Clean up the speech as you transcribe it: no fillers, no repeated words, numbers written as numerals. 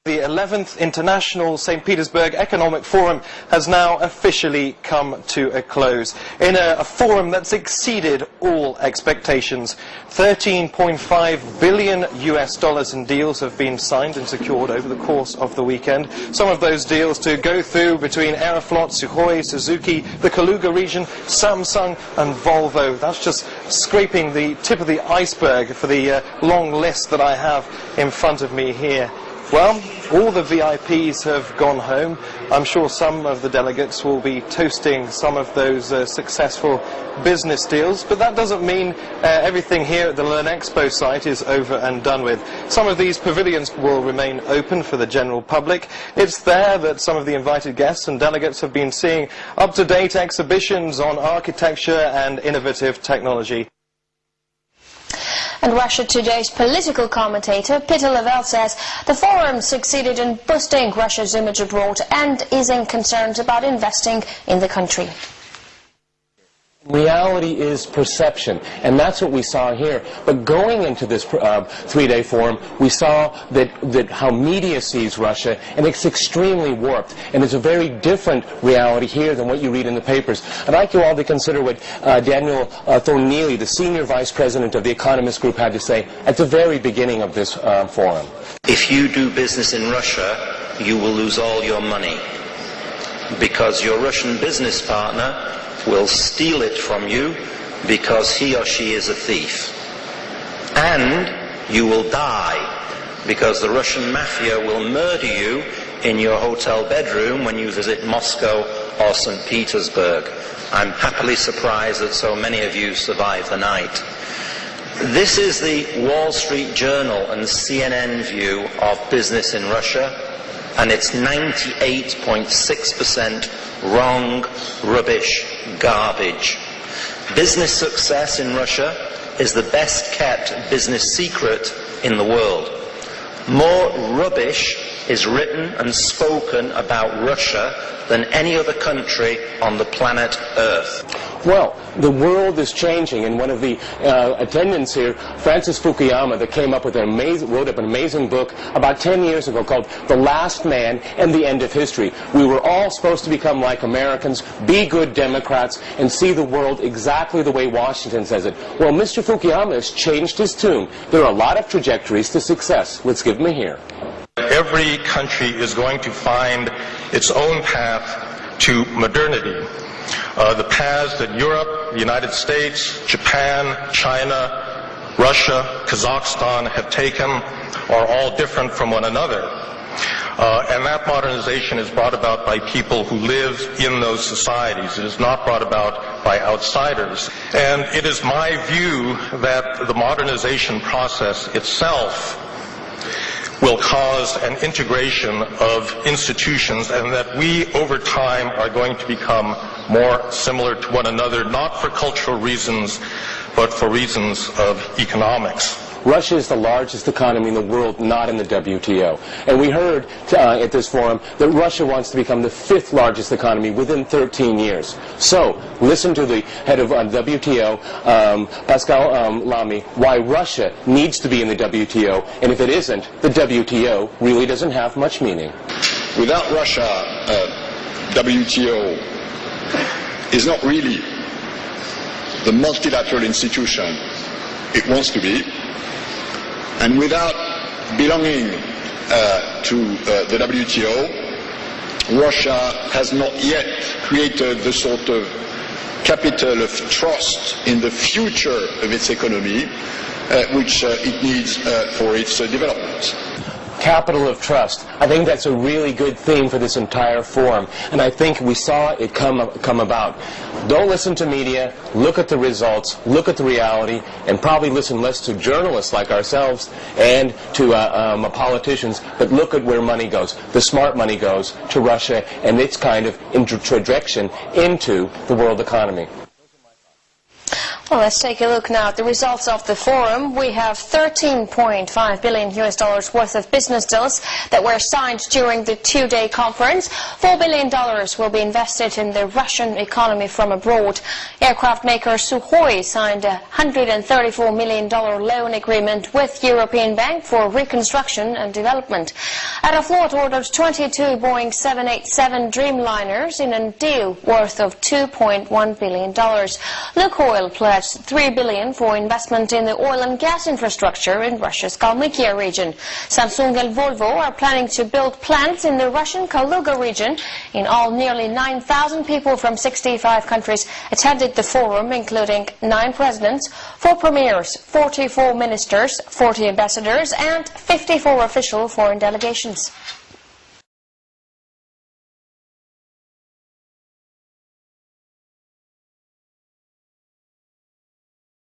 The 11th International St. Petersburg Economic Forum has now officially come to a close. In a forum that's exceeded all expectations, $13.5 billion in deals have been signed and secured over the course of the weekend. Some of those deals to go through between Aeroflot, Sukhoi, Suzuki, the Kaluga region, Samsung and Volvo. That's just scraping the tip of the iceberg for the long list that I have in front of me here. Well, all the VIPs have gone home. I'm sure some of the delegates will be toasting some of those successful business deals, but that doesn't mean everything here at the Learn Expo site is over and done with. Some of these pavilions will remain open for the general public. It's there that some of the invited guests and delegates have been seeing up-to-date exhibitions on architecture and innovative technology. And Russia Today's political commentator Peter Lavelle says the forum succeeded in boosting Russia's image abroad and easing concerns about investing in the country. Reality is perception, and that's what we saw here. But going into this three-day forum, we saw that how media sees Russia, and it's extremely warped, and it's a very different reality here than what you read in the papers. I'd like you all to consider what Daniel Thorneely, the senior vice president of the Economist Group, had to say at the very beginning of this forum. If you do business in Russia, you will lose all your money, because your Russian business partner will steal it from you because he or she is a thief. And you will die because the Russian mafia will murder you in your hotel bedroom when you visit Moscow or St. Petersburg. I'm happily surprised that so many of you survived the night. This is the Wall Street Journal and CNN view of business in Russia, and it's 98.6% wrong, rubbish, garbage. Business success in Russia is the best kept business secret in the world. More rubbish is written and spoken about Russia than any other country on the planet Earth. Well, the world is changing, and one of the attendants here, Francis Fukuyama, that came up with wrote up an amazing book about 10 years ago called The Last Man and the End of History. We were all supposed to become like Americans, be good Democrats, and see the world exactly the way Washington says it. Well, Mr. Fukuyama has changed his tune. There are a lot of trajectories to success. Let's give him a hear. Every country is going to find its own path to modernity. The paths that Europe, the United States, Japan, China, Russia, Kazakhstan have taken are all different from one another. And that modernization is brought about by people who live in those societies. It is not brought about by outsiders. And it is my view that the modernization process itself will cause an integration of institutions, and that we, over time, are going to become more similar to one another, not for cultural reasons, but for reasons of economics. Russia is the largest economy in the world, not in the WTO. And we heard at this forum that Russia wants to become the 5th largest economy within 13 years. So, listen to the head of WTO, Pascal Lamy, why Russia needs to be in the WTO, and if it isn't, the WTO really doesn't have much meaning. Without Russia, WTO is not really the multilateral institution it wants to be. And without belonging to the WTO, Russia has not yet created the sort of capital of trust in the future of its economy which it needs for its development. Capital of trust. I think that's a really good theme for this entire forum, and I think we saw it come about. Don't listen to media, look at the results, look at the reality, and probably listen less to journalists like ourselves and to politicians, but look at where money goes. The smart money goes to Russia and its kind of introduction into the world economy. Well, let's take a look now at the results of the forum. We have $13.5 billion worth of business deals that were signed during the two-day conference. $4 billion will be invested in the Russian economy from abroad. Aircraft maker Sukhoi signed a $134 million loan agreement with European Bank for reconstruction and development. Aeroflot ordered 22 Boeing 787 Dreamliners in a deal worth of $2.1 billion. Lukoil pledged $3 billion for investment in the oil and gas infrastructure in Russia's Kalmykia region. Samsung and Volvo are planning to build plants in the Russian Kaluga region. In all, nearly 9,000 people from 65 countries attended the forum, including 9 presidents, 4 premiers, 44 ministers, 40 ambassadors, and 54 official foreign delegations.